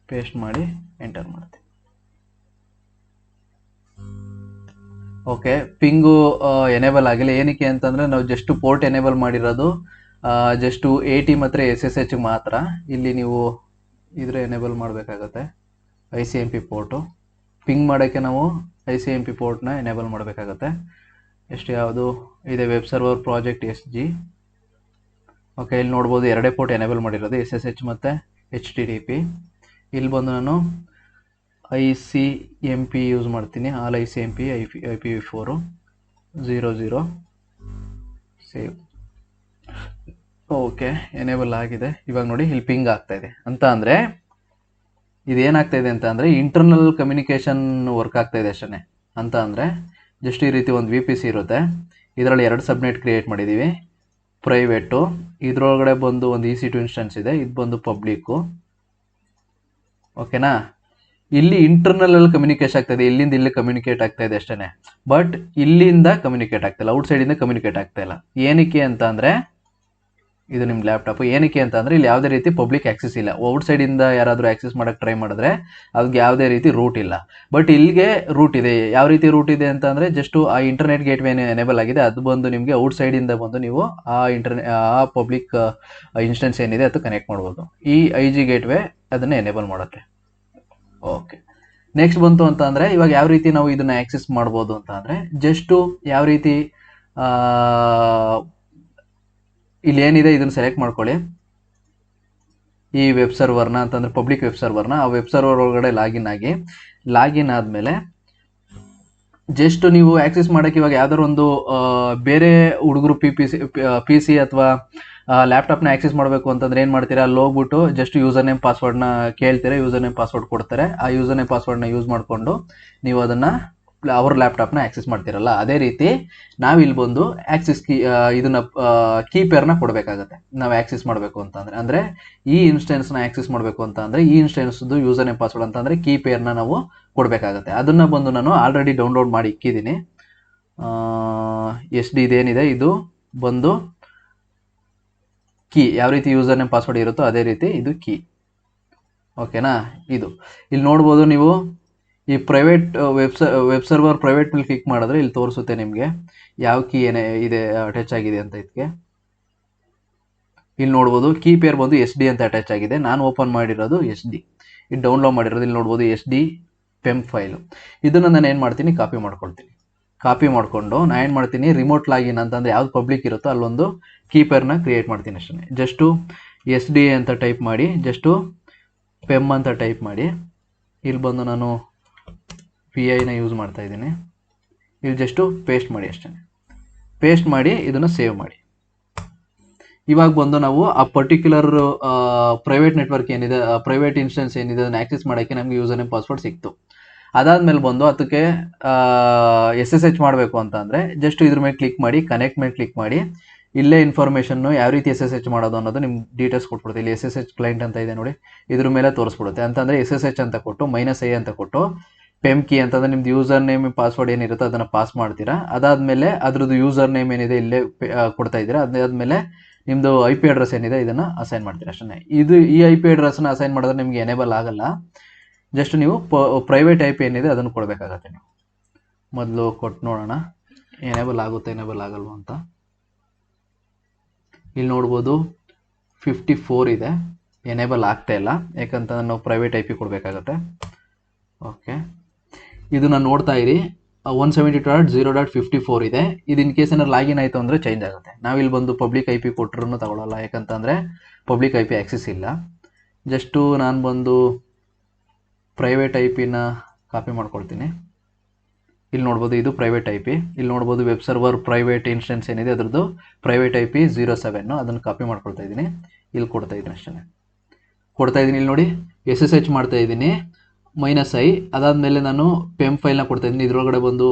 ಪೇಸ್ಟ್ ಮಾಡಿ ಎಂಟರ್ ಮಾಡ್ತೀನಿ. ಓಕೆ, ಪಿಂಗು ಎನೇಬಲ್ ಆಗಿಲ್ಲ. ಏನಕ್ಕೆ ಅಂತಂದರೆ ನಾವು ಜಸ್ಟ್ ಪೋರ್ಟ್ ಎನೇಬಲ್ ಮಾಡಿರೋದು ಜಸ್ಟು AT ಮತ್ತು SSH ಮಾತ್ರ. ಇಲ್ಲಿ ನೀವು ಇದ್ರೆ ಎನೇಬಲ್ ಮಾಡಬೇಕಾಗತ್ತೆ ICMP ಪೋರ್ಟು. ಪಿಂಗ್ ಮಾಡೋಕ್ಕೆ ನಾವು ICMP ಪೋರ್ಟ್ನ ಎನೇಬಲ್ ಮಾಡಬೇಕಾಗತ್ತೆ. ಎಷ್ಟು ಯಾವುದು ಇದೆ web server project SG. Okay, ಇಲ್ಲಿ ನೋಡ್ಬೋದು ಎರಡೇ ಪೋರ್ಟ್ ಎನೇಬಲ್ ಮಾಡಿರೋದು SSH ಮತ್ತು HTTP. ಇಲ್ಲಿ ಬಂದು ನಾನು ICMP ಯೂಸ್ ಮಾಡ್ತೀನಿ. All ICMP IPv4 00 save. Okay, enable ಆಗಿದೆ. ಇವಾಗ ನೋಡಿ ಇಲ್ಲಿ ಪಿಂಗ್ ಆಗ್ತಾ ಇದೆ ಅಂತ ಅಂದರೆ ಇದೇನಾಗ್ತಾ ಇದೆ ಅಂತ ಅಂದರೆ ಇಂಟರ್ನಲ್ ಕಮ್ಯುನಿಕೇಷನ್ ವರ್ಕ್ ಆಗ್ತಾ ಇದೆ ಅಷ್ಟೇ. ಅಂತ ಅಂದರೆ ಜಸ್ಟ್ ಈ ರೀತಿ ಒಂದು VPC ಇರುತ್ತೆ. ಇದರಲ್ಲಿ 2 ಸಬ್ನೆಟ್ ಕ್ರಿಯೇಟ್ ಮಾಡಿದ್ದೀವಿ. ಪ್ರೈವೇಟು, ಇದರೊಳಗಡೆ ಬಂದು ಒಂದು EC2 ಇನ್ಸ್ಟೆನ್ಸ್ ಇದೆ. ಇದು ಬಂದು ಪಬ್ಲಿಕ್ಕು. ಓಕೆನಾ, ಇಲ್ಲಿ ಇಂಟರ್ನಲ್ ಕಮ್ಯುನಿಕೇಶನ್ ಆಗ್ತಾಯಿದೆ. ಇಲ್ಲಿಂದ ಇಲ್ಲಿ ಕಮ್ಯುನಿಕೇಟ್ ಆಗ್ತಾ ಇದೆ ಅಷ್ಟೇ. ಬಟ್ ಇಲ್ಲಿಂದ ಕಮ್ಯುನಿಕೇಟ್ ಆಗ್ತಾಯಿಲ್ಲ, ಔಟ್ಸೈಡಿಂದ ಕಮ್ಯುನಿಕೇಟ್ ಆಗ್ತಾ ಇಲ್ಲ. ಏನಕ್ಕೆ ಅಂತ ಅಂದರೆ ಇದು ನಿಮ್ಮ ಲ್ಯಾಪ್ಟಾಪ್. ಏನಕ್ಕೆ ಅಂತ ಅಂದರೆ ಇಲ್ಲಿ ಯಾವುದೇ ರೀತಿ ಪಬ್ಲಿಕ್ ಆಕ್ಸೆಸ್ ಇಲ್ಲ. ಔಟ್ಸೈಡಿಂದ ಯಾರಾದರೂ ಆಕ್ಸೆಸ್ ಮಾಡೋಕ್ಕೆ ಟ್ರೈ ಮಾಡಿದ್ರೆ ಅದಕ್ಕೆ ಯಾವುದೇ ರೀತಿ ರೂಟ್ ಇಲ್ಲ. ಬಟ್ ಇಲ್ಲಿಗೆ ರೂಟ್ ಇದೆ. ಯಾವ ರೀತಿ ರೂಟ್ ಇದೆ ಅಂತ ಅಂದರೆ ಜಸ್ಟು ಆ ಇಂಟರ್ನೆಟ್ ಗೇಟ್ವೇ ಎನೇಬಲ್ ಆಗಿದೆ, ಅದು ಬಂದು ನಿಮಗೆ ಔಟ್ಸೈಡಿಂದ ಬಂದು ನೀವು ಆ ಪಬ್ಲಿಕ್ ಇನ್ಸ್ಟೆನ್ಸ್ ಏನಿದೆ ಅದು ಕನೆಕ್ಟ್ ಮಾಡ್ಬೋದು. ಈ IG ಗೇಟ್ವೇ ಅದನ್ನು ಎನೇಬಲ್ ಮಾಡುತ್ತೆ. ಓಕೆ, ನೆಕ್ಸ್ಟ್ ಬಂತು ಅಂತ ಅಂದರೆ ಇವಾಗ ಯಾವ ರೀತಿ ನಾವು ಇದನ್ನು ಆಕ್ಸೆಸ್ ಮಾಡ್ಬೋದು ಅಂತ ಅಂದರೆ ಜಸ್ಟು ಯಾವ ರೀತಿ ಇಲ್ಲಿ ಏನಿದೆ ಇದನ್ನು ಸೆಲೆಕ್ಟ್ ಮಾಡ್ಕೊಳ್ಳಿ. ಈ ವೆಬ್ ಸರ್ವರ್ನ ಅಂತಂದರೆ ಪಬ್ಲಿಕ್ ವೆಬ್ ಸರ್ವರ್ನ, ಆ ವೆಬ್ ಸರ್ವರ್ ಒಳಗಡೆ ಲಾಗಿನ್ ಆದಮೇಲೆ ಜಸ್ಟ್ ನೀವು ಆಕ್ಸೆಸ್ ಮಾಡೋಕ್ಕೆ ಇವಾಗ ಯಾವ್ದಾದ್ರು ಒಂದು ಬೇರೆ ಹುಡುಗರು ಪಿ ಸಿ ಅಥವಾ ಲ್ಯಾಪ್ಟಾಪ್ನ ಆಕ್ಸೆಸ್ ಮಾಡಬೇಕು ಅಂತಂದ್ರೆ ಏನು ಮಾಡ್ತೀರಾ, ಅಲ್ಲಿ ಹೋಗ್ಬಿಟ್ಟು ಜಸ್ಟ್ ಯೂಸರ್ ನೇಮ್ ಪಾಸ್ವರ್ಡ್ನ ಕೇಳ್ತೀರಾ, ಯೂಸರ್ ನೇಮ್ ಪಾಸ್ವರ್ಡ್ ಕೊಡ್ತಾರೆ. ಆ ಯೂಸರ್ ನೇಮ್ ಪಾಸ್ವರ್ಡ್ನ ಯೂಸ್ ಮಾಡಿಕೊಂಡು ನೀವು ಅದನ್ನು ಅವ್ರ ಲ್ಯಾಪ್ಟಾಪ್ನ ಆಕ್ಸೆಸ್ ಮಾಡ್ತಿರಲ್ಲ, ಅದೇ ರೀತಿ ನಾವು ಇಲ್ಲಿ ಬಂದು ಆಕ್ಸೆಸ್ ಇದನ್ನ ಕೀಪೇರ್ನ ಕೊಡಬೇಕಾಗತ್ತೆ. ನಾವು ಆಕ್ಸೆಸ್ ಮಾಡಬೇಕು ಅಂತಂದರೆ, ಅಂದರೆ ಈ ಇನ್ಸ್ಟೆನ್ಸ್ನ ಆಕ್ಸೆಸ್ ಮಾಡಬೇಕು ಅಂತ ಅಂದರೆ ಈ ಇನ್ಸ್ಟೆನ್ಸ್ದು ಯೂಸರ್ ನೇಮ್ ಪಾಸ್ವರ್ಡ್ ಅಂತಂದರೆ ಕೀಪೇರ್ನ ನಾವು ಕೊಡಬೇಕಾಗತ್ತೆ. ಅದನ್ನು ಬಂದು ನಾನು ಆಲ್ರೆಡಿ ಡೌನ್ಲೋಡ್ ಮಾಡಿ ಇಕ್ಕಿದ್ದೀನಿ. SD ಇದೇನಿದೆ ಇದು ಬಂದು ಕೀ, ಯಾವ ರೀತಿ ಯೂಸರ್ ನೇಮ್ ಪಾಸ್ವರ್ಡ್ ಇರುತ್ತೋ ಅದೇ ರೀತಿ ಇದು ಕೀ. ಓಕೆನಾ? ಇದು ಇಲ್ಲಿ ನೋಡ್ಬೋದು ನೀವು, ಈ ಪ್ರೈವೇಟ್ ವೆಬ್ ಸರ್ವರ್ ಪ್ರೈವೇಟ್ ಮೇಲೆ ಕ್ಲಿಕ್ ಮಾಡಿದ್ರೆ ಇಲ್ಲಿ ತೋರಿಸುತ್ತೆ ನಿಮಗೆ ಯಾವ ಕೀ ಏನೇ ಇದೆ ಅಟ್ಯಾಚ್ ಆಗಿದೆ ಅಂತ. ಇದಕ್ಕೆ ಇಲ್ಲಿ ನೋಡ್ಬೋದು ಕೀ ಪೇರ್ ಬಂದು SD ಅಂತ ಅಟ್ಯಾಚ್ ಆಗಿದೆ. ನಾನು ಓಪನ್ ಮಾಡಿರೋದು SD, ಇದು ಡೌನ್ಲೋಡ್ ಮಾಡಿರೋದು. ಇಲ್ಲಿ ನೋಡ್ಬೋದು SD PEM ಫೈಲು. ಇದನ್ನು ನಾನು ಏನು ಮಾಡ್ತೀನಿ, ಕಾಪಿ ಮಾಡ್ಕೊಳ್ತೀನಿ. ಕಾಪಿ ಮಾಡಿಕೊಂಡು ನಾನು ಏನು ಮಾಡ್ತೀನಿ, ರಿಮೋಟ್ ಲಾಗಿನ್ ಅಂತಂದರೆ ಯಾವ್ದು ಪಬ್ಲಿಕ್ ಇರುತ್ತೋ ಅಲ್ಲೊಂದು ಕೀಪೇರ್ನ ಕ್ರಿಯೇಟ್ ಮಾಡ್ತೀನಿ ಅಷ್ಟೇ. ಜಸ್ಟು SD ಅಂತ ಟೈಪ್ ಮಾಡಿ, ಜಸ್ಟು PEM ಅಂತ ಟೈಪ್ ಮಾಡಿ, ಇಲ್ಲಿ ಬಂದು ನಾನು PIನ ಯೂಸ್ ಮಾಡ್ತಾ ಇದ್ದೀನಿ. ಇಲ್ಲಿ ಜಸ್ಟು ಪೇಸ್ಟ್ ಮಾಡಿ ಅಷ್ಟೇ. ಪೇಸ್ಟ್ ಮಾಡಿ ಇದನ್ನು ಸೇವ್ ಮಾಡಿ. ಇವಾಗ ಬಂದು ನಾವು ಆ ಪರ್ಟಿಕ್ಯುಲರ್ ಪ್ರೈವೇಟ್ ನೆಟ್ವರ್ಕ್ ಏನಿದೆ, ಪ್ರೈವೇಟ್ ಇನ್ಸ್ಟೆನ್ಸ್ ಏನಿದೆ ಅದನ್ನು ಆಕ್ಸೆಸ್ ಮಾಡೋಕ್ಕೆ ನಮಗೆ ಯೂಸರ್ ನೇಮ್ ಪಾಸ್ವರ್ಡ್ ಸಿಕ್ತು. ಅದಾದಮೇಲೆ ಬಂದು ಅದಕ್ಕೆ SSH ಮಾಡಬೇಕು ಅಂತ ಅಂದರೆ ಜಸ್ಟ್ ಇದ್ರ ಮೇಲೆ ಕ್ಲಿಕ್ ಮಾಡಿ, ಕನೆಕ್ಟ್ ಮೇಲೆ ಕ್ಲಿಕ್ ಮಾಡಿ, ಇಲ್ಲೇ ಇನ್ಫಾರ್ಮೇಷನ್ನು ಯಾವ ರೀತಿ SSH ಮಾಡೋದು ಅನ್ನೋದು ನಿಮ್ಮ ಡೀಟೇಲ್ಸ್ ಕೊಟ್ಬಿಡುತ್ತೆ. ಇಲ್ಲಿ SSH ಕ್ಲೈಂಟ್ ಅಂತ ಇದೆ ನೋಡಿ, ಇದ್ರ ಮೇಲೆ ತೋರಿಸ್ಬಿಡುತ್ತೆ. ಅಂತಂದರೆ SSH ಅಂತ ಕೊಟ್ಟು -i ಅಂತ ಕೊಟ್ಟು PEM ಕೀ ಅಂತಂದರೆ ನಿಮ್ದು ಯೂಸರ್ ನೇಮ್ ಪಾಸ್ವರ್ಡ್ ಏನಿರುತ್ತೋ ಅದನ್ನು ಪಾಸ್ ಮಾಡ್ತೀರಾ. ಅದಾದಮೇಲೆ ಅದ್ರದ್ದು ಯೂಸರ್ ನೇಮ್ ಏನಿದೆ ಇಲ್ಲೇ ಕೊಡ್ತಾ ಇದ್ದೀರಾ. ಅದಾದಮೇಲೆ ನಿಮ್ಮದು IP ಅಡ್ರೆಸ್ ಏನಿದೆ ಇದನ್ನು ಅಸೈನ್ ಮಾಡ್ತೀರಾ ಅಷ್ಟೇ. ಈ IP ಅಡ್ರೆಸ್ನ ಅಸೈನ್ ಮಾಡಿದ್ರೆ ನಿಮಗೆ ಎನೇಬಲ್ ಆಗಲ್ಲ. ಜಸ್ಟ್ ನೀವು ಪ್ರೈವೇಟ್ IP ಏನಿದೆ ಅದನ್ನು ಕೊಡಬೇಕಾಗತ್ತೆ. ನೀವು ಮೊದಲು ಕೊಟ್ಟು ನೋಡೋಣ ಎನೇಬಲ್ ಆಗುತ್ತೆ ಎನೇಬಲ್ ಆಗಲ್ವ ಅಂತ. ಇಲ್ಲಿ ನೋಡ್ಬೋದು 54 ಇದೆ, ಎನೇಬಲ್ ಆಗ್ತಾ ಇಲ್ಲ, ಯಾಕಂತಂದ್ರೆ ನಾವು ಪ್ರೈವೇಟ್ IP ಕೊಡಬೇಕಾಗತ್ತೆ. ಓಕೆ, ಇದು ನಾನು ನೋಡ್ತಾ ಇರಿ 172.0.54 ಇದೆ. ಇದು ಇನ್ ಕೇಸ್ ಏನಾದ್ರು ಲಾಗಿನ್ ಆಯಿತು ಅಂದರೆ ಚೇಂಜ್ ಆಗುತ್ತೆ. ನಾವಿಲ್ಲಿ ಬಂದು ಪಬ್ಲಿಕ್ IP ಕೊಟ್ಟರು ತಗೊಳ್ಳಲ್ಲ, ಯಾಕಂತಂದರೆ ಪಬ್ಲಿಕ್ IP ಆಕ್ಸೆಸ್ ಇಲ್ಲ. ಜಸ್ಟು ನಾನು ಬಂದು ಪ್ರೈವೇಟ್ IP-ನ ಕಾಪಿ ಮಾಡ್ಕೊಳ್ತೀನಿ. ಇಲ್ಲಿ ನೋಡ್ಬೋದು ಇದು ಪ್ರೈವೇಟ್ IP. ಇಲ್ಲಿ ನೋಡ್ಬೋದು ವೆಬ್ ಸರ್ವರ್ ಪ್ರೈವೇಟ್ ಇನ್ಸ್ಟೆನ್ಸ್ ಏನಿದೆ ಅದರದ್ದು ಪ್ರೈವೇಟ್ IP 07, ಅದನ್ನು ಕಾಪಿ ಮಾಡ್ಕೊಳ್ತಾ ಇದ್ದೀನಿ. ಇಲ್ಲಿ ಕೊಡ್ತಾ ಇದ್ದೀನಿ ಅಷ್ಟೇ, ಕೊಡ್ತಾ ಇದ್ದೀನಿ. ಇಲ್ಲಿ ನೋಡಿ SSH ಮಾಡ್ತಾ ಇದ್ದೀನಿ -i. ಅದಾದಮೇಲೆ ನಾನು PEM ಫೈಲ್ನ ಕೊಡ್ತಾ ಇದ್ದೀನಿ. ಇದರೊಳಗಡೆ ಬಂದು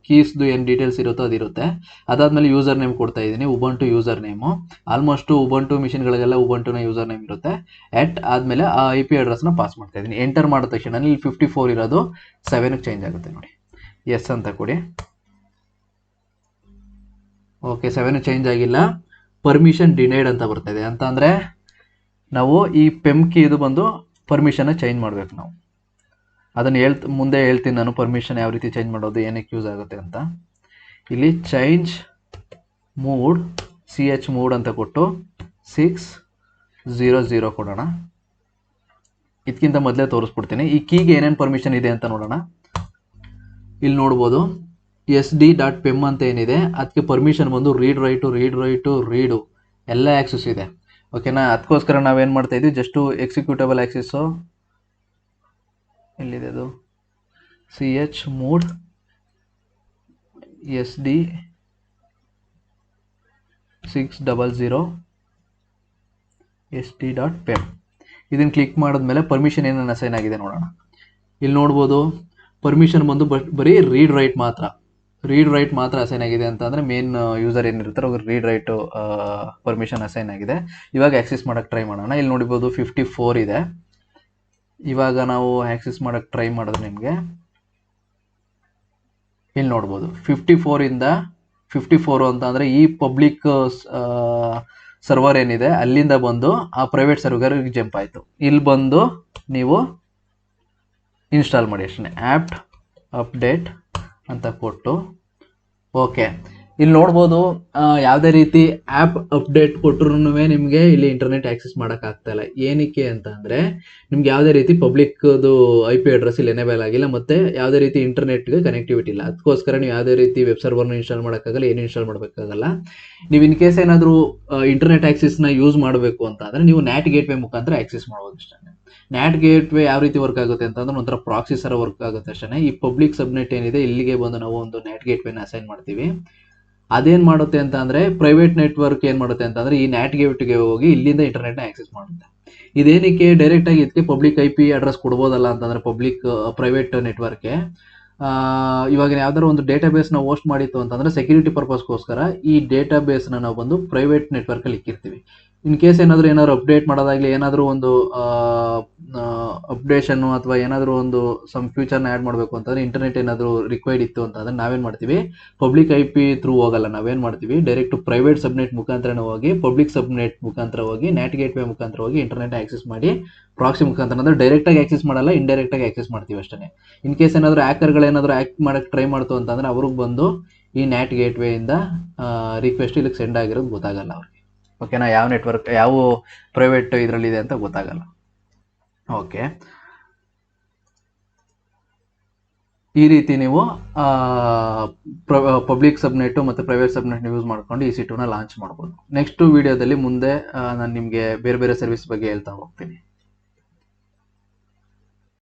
ಕೀಸ್ದು ಏನು ಡೀಟೇಲ್ಸ್ ಇರುತ್ತೋ ಅದಿರುತ್ತೆ. ಅದಾದಮೇಲೆ ಯೂಸರ್ ನೇಮ್ ಕೊಡ್ತಾ ಇದ್ದೀನಿ, Ubuntu user name. Almost Ubuntu ಮಿಷಿನ್ಗಳಿಗೆಲ್ಲ ಉಬಂಟುನ ಯೂಸರ್ ನೇಮ್ ಇರುತ್ತೆ. ಆದಮೇಲೆ ಆ IP ಅಡ್ರೆಸ್ನ ಪಾಸ್ ಮಾಡ್ತಾ ಇದ್ದೀನಿ. ಎಂಟರ್ ಮಾಡಿದ ತಕ್ಷಣ ಇಲ್ಲಿ 54 ಇರೋದು 7ಗೆ ಚೇಂಜ್ ಆಗುತ್ತೆ ನೋಡಿ. ಎಸ್ ಅಂತ ಕೊಡಿ. ಓಕೆ, 7 ಚೇಂಜ್ ಆಗಿಲ್ಲ, ಪರ್ಮಿಷನ್ ಡಿನೈಡ್ ಅಂತ ಬರ್ತಾ ಇದೆ. ಅಂತ ಅಂದರೆ ನಾವು ಈ PEM ಕೀ ಇದು ಬಂದು ಪರ್ಮಿಷನ್ನ ಚೇಂಜ್ ಮಾಡಬೇಕು. ನಾವು ಅದನ್ನು ಮುಂದೆ ಹೇಳ್ತೀನಿ ನಾನು ಪರ್ಮಿಷನ್ ಯಾವ ರೀತಿ ಚೇಂಜ್ ಮಾಡೋದು, ಏನಕ್ಕೆ ಯೂಸ್ ಆಗುತ್ತೆ ಅಂತ. ಇಲ್ಲಿ ಚೇಂಜ್ ಮೂಡ್ CH ಮೂಡ್ ಅಂತ ಕೊಟ್ಟು 600 ಕೊಡೋಣ. ಇದಕ್ಕಿಂತ ಮೊದಲೇ ತೋರಿಸ್ಬಿಡ್ತೀನಿ ಈ ಕೀಗೆ ಏನೇನು ಪರ್ಮಿಷನ್ ಇದೆ ಅಂತ ನೋಡೋಣ. ಇಲ್ಲಿ ನೋಡ್ಬೋದು SD.PEM ಅಂತ ಏನಿದೆ ಅದಕ್ಕೆ ಪರ್ಮಿಷನ್ ಬಂದು ರೀಡ್ ರೈಟು ಎಲ್ಲ ಆಕ್ಸೆಸ್ ಇದೆ. ಓಕೆನಾ? ಅದಕ್ಕೋಸ್ಕರ ನಾವೇನು ಮಾಡ್ತಾ ಇದ್ವಿ, ಜಸ್ಟು ಎಕ್ಸಿಕ್ಯೂಟಬಲ್ ಆಕ್ಸೆಸ್ಸು ಎಲ್ಲಿದೆ ಅದು, CH ಮೂಡ್ SD 600 SD.PEM ಇದನ್ನು ಕ್ಲಿಕ್ ಮಾಡಿದ್ಮೇಲೆ ಪರ್ಮಿಷನ್ ಏನೇನು ಅಸೈನ್ ಆಗಿದೆ ನೋಡೋಣ. ಇಲ್ಲಿ ನೋಡ್ಬೋದು ಪರ್ಮಿಷನ್ ಬಂದು ಬರೀ ರೀಡ್ ರೈಟ್ ಮಾತ್ರ ಅಸೈನ್ ಆಗಿದೆ. ಅಂತಂದರೆ ಮೇನ್ ಯೂಸರ್ ಏನಿರ್ತಾರೆ ಅವ್ರಿಗೆ ರೀಡ್ ರೈಟು ಪರ್ಮಿಷನ್ ಅಸೈನ್ ಆಗಿದೆ. ಇವಾಗ ಆಕ್ಸೆಸ್ ಮಾಡೋಕ್ಕೆ ಟ್ರೈ ಮಾಡೋಣ. ಇಲ್ಲಿ ನೋಡ್ಬೋದು 54 ಇದೆ. ಇವಾಗ ನಾವು ಆಕ್ಸೆಸ್ ಮಾಡೋಕ್ಕೆ ಟ್ರೈ ಮಾಡಿದ್ರೆ ನಿಮಗೆ ಇಲ್ಲಿ ನೋಡ್ಬೋದು 54 ಅಂತ ಅಂದರೆ ಈ ಪಬ್ಲಿಕ್ ಸರ್ವರ್ ಏನಿದೆ ಅಲ್ಲಿಂದ ಬಂದು ಆ ಪ್ರೈವೇಟ್ ಸರ್ವರ್ಗೆ ಜಂಪ್ ಆಯಿತು. ಇಲ್ಲಿ ಬಂದು ನೀವು ಇನ್ಸ್ಟಾಲ್ ಮಾಡಿ ಅಷ್ಟೇ, ಆ್ಯಪ್ ಅಪ್ಡೇಟ್ ಅಂತ ಕೊಟ್ಟು ಓಕೆ. ಇಲ್ಲಿ ನೋಡ್ಬೋದು ಯಾವುದೇ ರೀತಿ ಆ್ಯಪ್ ಅಪ್ಡೇಟ್ ಕೊಟ್ಟರು ನಿಮಗೆ ಇಲ್ಲಿ ಇಂಟರ್ನೆಟ್ ಆಕ್ಸೆಸ್ ಮಾಡೋಕ್ಕಾಗ್ತಾ ಇಲ್ಲ. ಏನಕ್ಕೆ ಅಂತ ಅಂದರೆ ನಿಮ್ಗೆ ಯಾವುದೇ ರೀತಿ ಪಬ್ಲಿಕ್ದು IP ಅಡ್ರೆಸ್ ಇಲ್ಲಿ ಎನೇಬಲ್ ಆಗಿಲ್ಲ, ಮತ್ತು ಯಾವುದೇ ರೀತಿ ಇಂಟರ್ನೆಟ್ಗೆ ಕನೆಕ್ಟಿವಿಟಿ ಇಲ್ಲ. ಅದಕ್ಕೋಸ್ಕರ ನೀವು ಯಾವುದೇ ರೀತಿ ವೆಬ್ ಸರ್ವರ್ನ ಇನ್ಸ್ಟಾಲ್ ಮಾಡೋಕ್ಕಾಗಲ್ಲ, ಏನು ಇನ್ಸ್ಟಾಲ್ ಮಾಡಬೇಕಾಗಲ್ಲ. ನೀವು ಇನ್ ಕೇಸ್ ಏನಾದರೂ ಇಂಟರ್ನೆಟ್ ಆಕ್ಸೆಸ್ನ ಯೂಸ್ ಮಾಡಬೇಕು ಅಂತ ಅಂದರೆ ನೀವು ನ್ಯಾಟ್ ಗೇಟ್ವೇ ಮುಖಾಂತರ ಆಕ್ಸೆಸ್ ಮಾಡ್ಬೋದು ಅಷ್ಟೇ. ನ್ಯಾಟ್ ಗೇಟ್ವೇ ಯಾವ ರೀತಿ ವರ್ಕ್ ಆಗುತ್ತೆ ಅಂತಂದ್ರೆ ಒಂಥರ ಪ್ರಾಕ್ಸಿ ಸರ ವರ್ಕ್ ಆಗುತ್ತೆ ಅಷ್ಟೇ. ಈ ಪಬ್ಲಿಕ್ ಸಬ್ನೆಟ್ ಏನಿದೆ ಇಲ್ಲಿಗೆ ಬಂದು ನಾವು ಒಂದು ನ್ಯಾಟ್ ಗೇಟ್ವೇನ ಅಸೈನ್ ಮಾಡ್ತೀವಿ. ಅದೇನು ಮಾಡುತ್ತೆ ಅಂತ ಅಂದರೆ ಪ್ರೈವೇಟ್ ನೆಟ್ವರ್ಕ್ ಏನು ಮಾಡುತ್ತೆ ಅಂತಂದರೆ ಈ ನ್ಯಾಟ್ ಗೇಟ್ಗೆ ಹೋಗಿ ಇಲ್ಲಿಂದ ಇಂಟರ್ನೆಟ್ನ ಆಕ್ಸೆಸ್ ಮಾಡುತ್ತೆ. ಇದೇನಕ್ಕೆ ಡೈರೆಕ್ಟಾಗಿ ಇದಕ್ಕೆ ಪಬ್ಲಿಕ್ IP ಅಡ್ರೆಸ್ ಕೊಡ್ಬೋದಲ್ಲ ಅಂತಂದರೆ ಪ್ರೈವೇಟ್ ನೆಟ್ವರ್ಕ್ಗೆ ಇವಾಗ ಯಾವ್ದಾದ್ರು ಒಂದು ಡೇಟಾಬೇಸ್ನ ಹೋಸ್ಟ್ ಮಾಡಿತ್ತು ಅಂತಂದರೆ ಸೆಕ್ಯೂರಿಟಿ ಪರ್ಪಸ್ಗೋಸ್ಕರ ಈ ಡೇಟಾಬೇಸ್ನ ನಾವು ಬಂದು ಪ್ರೈವೇಟ್ ನೆಟ್ವರ್ಕಲ್ಲಿ ಇಕ್ಕಿರ್ತೀವಿ. ಇನ್ ಕೇಸ್ ಏನಾದರೂ ಅಪ್ಡೇಟ್ ಮಾಡೋದಾಗಲಿ, ಏನಾದರೂ ಒಂದು ಅಪ್ಡೇಷನ್ನು ಅಥವಾ ಏನಾದರೂ ಒಂದು ಸಮ್ ಫ್ಯೂಚರ್ನ ಆ್ಯಡ್ ಮಾಡಬೇಕು ಅಂತಂದರೆ ಇಂಟರ್ನೆಟ್ ಏನಾದರೂ ರಿಕ್ವೈರ್ಡ್ ಇತ್ತು ಅಂತಂದರೆ ನಾವೇನು ಮಾಡ್ತೀವಿ, ಪಬ್ಲಿಕ್ IP ಥ್ರೂ ಹೋಗಲ್ಲ, ನಾವೇನು ಮಾಡ್ತೀವಿ ಡೈರೆಕ್ಟ್ ಪ್ರೈವೇಟ್ ಸಬ್ನೆಟ್ ಮುಖಾಂತರನೇ ಹೋಗಿ ಪಬ್ಲಿಕ್ ಸಬ್ನೆಟ್ ಮುಖಾಂತರ ಹೋಗಿ ನ್ಯಾಟ್ ಗೇಟ್ವೇ ಮುಖಾಂತರ ಹೋಗಿ ಇಂಟರ್ನೆಟ್ ಆಕ್ಸೆಸ್ ಮಾಡಿ ಪ್ರಾಕ್ಸಿ ಮುಖಾಂತರ ಅಂದರೆ ಡೈರೆಕ್ಟಾಗಿ ಆಕ್ಸೆಸ್ ಮಾಡಲ್ಲ, ಇಂಡೈರೆಕ್ಟಾಗಿ ಆಕ್ಸೆಸ್ ಮಾಡ್ತೀವಿ ಅಷ್ಟೇ. ಇನ್ ಕೇಸ್ ಏನಾದರೂ ಹ್ಯಾಕರ್ಗಳೇನಾದರೂ ಆ್ಯಕ್ಟ್ ಮಾಡೋಕ್ಕೆ ಟ್ರೈ ಮಾಡ್ತು ಅಂತಂದರೆ ಅವ್ರಿಗೆ ಬಂದು ಈ ನ್ಯಾಟ್ ಗೇಟ್ವೇಯಿಂದ ರಿಕ್ವೆಸ್ಟ್ ಇಲ್ಲಿಗೆ ಸೆಂಡ್ ಆಗಿರೋದು ಗೊತ್ತಾಗಲ್ಲ ಅವ್ರಿಗೆ. ಓಕೆನಾ, ಯಾವ ನೆಟ್ವರ್ಕ್ ಯಾವ ಪ್ರೈವೇಟ್ ಇದರಲ್ಲಿದೆ ಅಂತ ಗೊತ್ತಾಗಲ್ಲ. ಓಕೆ, ಈ ರೀತಿ ನೀವು ಪಬ್ಲಿಕ್ ಸಬ್ನೆಟ್ ಮತ್ತು ಪ್ರೈವೇಟ್ ಸಬ್ನೆಟ್ನ ಯೂಸ್ ಮಾಡ್ಕೊಂಡು EC2ನ ಲಾಂಚ್ ಮಾಡ್ಬೋದು. ನೆಕ್ಸ್ಟ್ ವಿಡಿಯೋದಲ್ಲಿ ಮುಂದೆ ನಾನು ನಿಮಗೆ ಬೇರೆ ಬೇರೆ ಸರ್ವಿಸ್ ಬಗ್ಗೆ ಹೇಳ್ತಾ ಹೋಗ್ತೀನಿ.